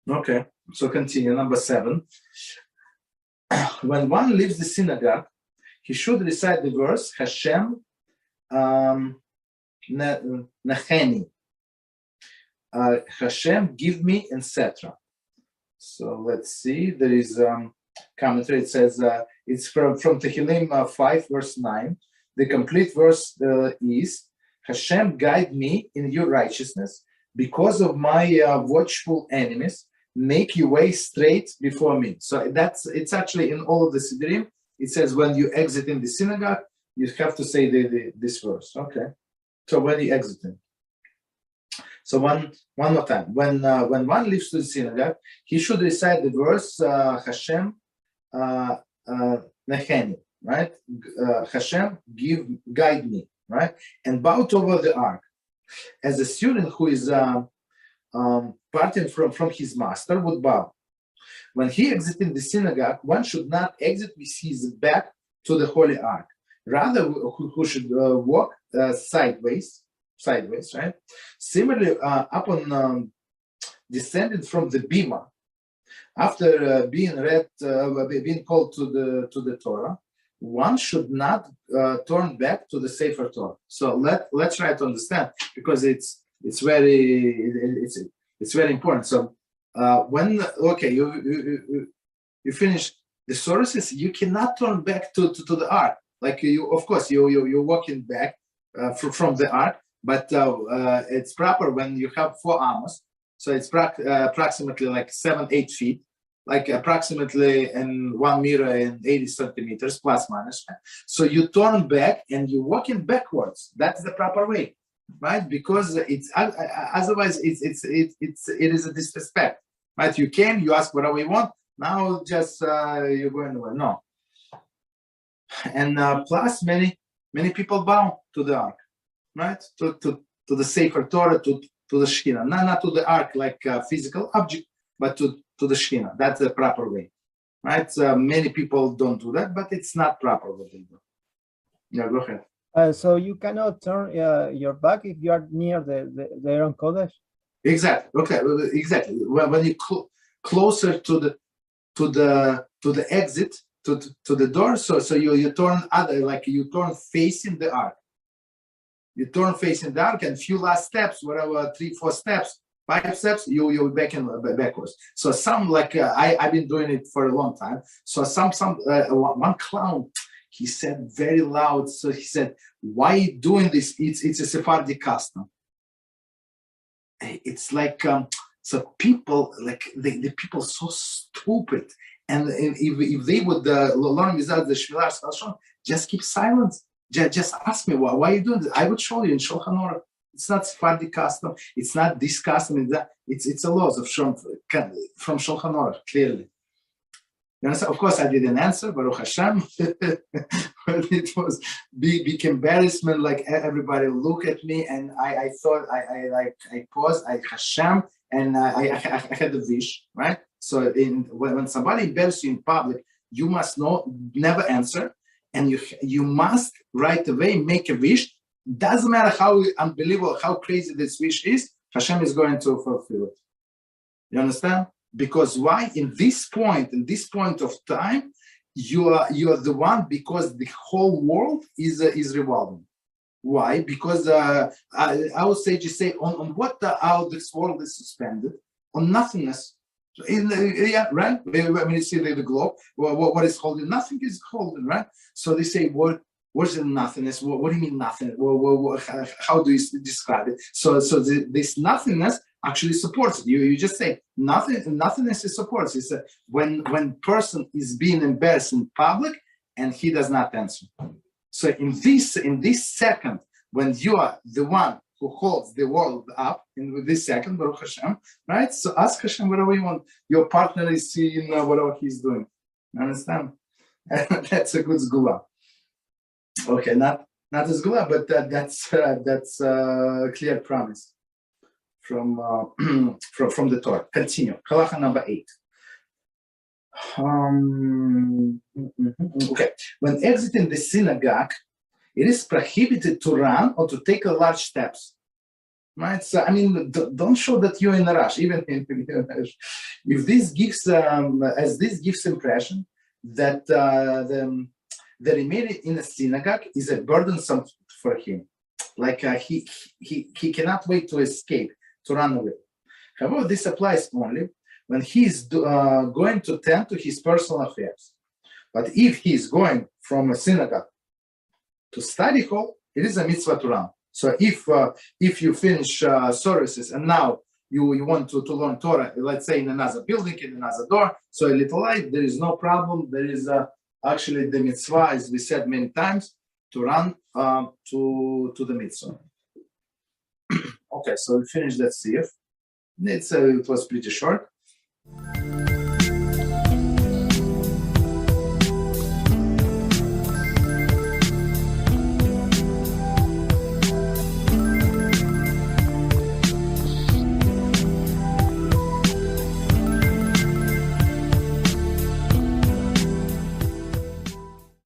Okay, so continue. Number 7. When one leaves the synagogue, he should recite the verse HaShem Necheni. HaShem give me, etc. So let's see. There is commentary. It says it's from Tehillim 5 verse 9. The complete verse is HaShem guide me in your righteousness because of my watchful enemies. Make your way straight before me. So it's actually in all of the Siddurim. It says when you exit in the synagogue, you have to say this verse. Okay. So when you exit in. So one more time. When one leaves to the synagogue, he should recite the verse HaShem Necheni, right? HaShem guide me, right? And bow over the ark. As a student who is parting from his master would bow. When he exited the synagogue, one should not exit with his back to the holy ark. Rather, who should walk sideways, right? Similarly, upon descending from the bima, after being called to the Torah, one should not turn back to the Sefer Torah. So let's try to understand, because it's very important. So when you finish the sources, you cannot turn back to the ark. Like you're walking back from the ark, but it's proper when you have 4 amos. So it's approximately like 7-8 feet, like approximately in 1 meter and 80 centimeters plus minus. So you turn back and you're walking backwards. That's the proper way, right? Because it's otherwise it is a disrespect, right? You came, you ask whatever you want. Now just you're going away. No. And plus many people bow to the ark, right? To the Sefer Torah, to the Shekhinah, not to the ark like a physical object, but to the Shekhinah. That's the proper way, right? Many people don't do that, but it's not proper what they do. Yeah, go ahead. So you cannot turn your back if you are near the Aaron Kodesh. Exactly. Okay. Exactly. When you closer to the exit to the door, so you turn you turn facing the ark. You turn facing the ark, and few last steps, whatever 3-4 steps, 5 steps, you're backwards. So some I've been doing it for a long time. So one clown, he said very loud. So he said, "Why are you doing this? It's a Sephardi custom." It's like so people the people so stupid, and if they would learn without the Shvilah, just keep silence. Just ask me why are you doing this? I would show you in Shulchan. It's not Sephardi custom. It's not this custom. It's a laws of from Shulchan clearly. You understand? Of course, I didn't answer, Baruch Hashem. But it was big embarrassment. Like everybody look at me, and I thought I paused. Hashem, and I had a wish, right? So when somebody embarrasses you in public, you must never answer. And you must right away make a wish. Doesn't matter how unbelievable, how crazy this wish is, Hashem is going to fulfill it. You understand? Because why? In this point of time, you are the one, because the whole world is revolving. Why? Because our sages say on what how this world is suspended? On nothingness. Right? When you see the globe, what is holding? Nothing is holding, right? So they say, what's the nothingness? What do you mean nothing? How do you describe it? So this nothingness actually supports it. You just say nothingness is supports. It's when person is being embarrassed in public and he does not answer. So in this second, when you are the one who holds the world up in this second, Baruch Hashem, right? So ask Hashem whatever you want. Your partner is seeing whatever he's doing. You understand? That's a good sgula. Okay, not a sgula, but that's a clear promise from the Torah. Continue. Halacha number 8. Okay. When exiting the synagogue, it is prohibited to run or to take large steps. right? So I mean, don't show that you're in a rush, even if this gives as this gives impression that the remaining in the synagogue is a burdensome for him, like he cannot wait to escape, to run away. However, this applies only when he's going to tend to his personal affairs. But if he's going from a synagogue to study hall, it is a mitzvah to run. So if you finish services and now you want to learn Torah, let's say in another building, in another door, so a little light, there is no problem. There is actually the mitzvah, as we said many times, to run to the mitzvah. Okay, so we finished that siyuf. It was pretty short.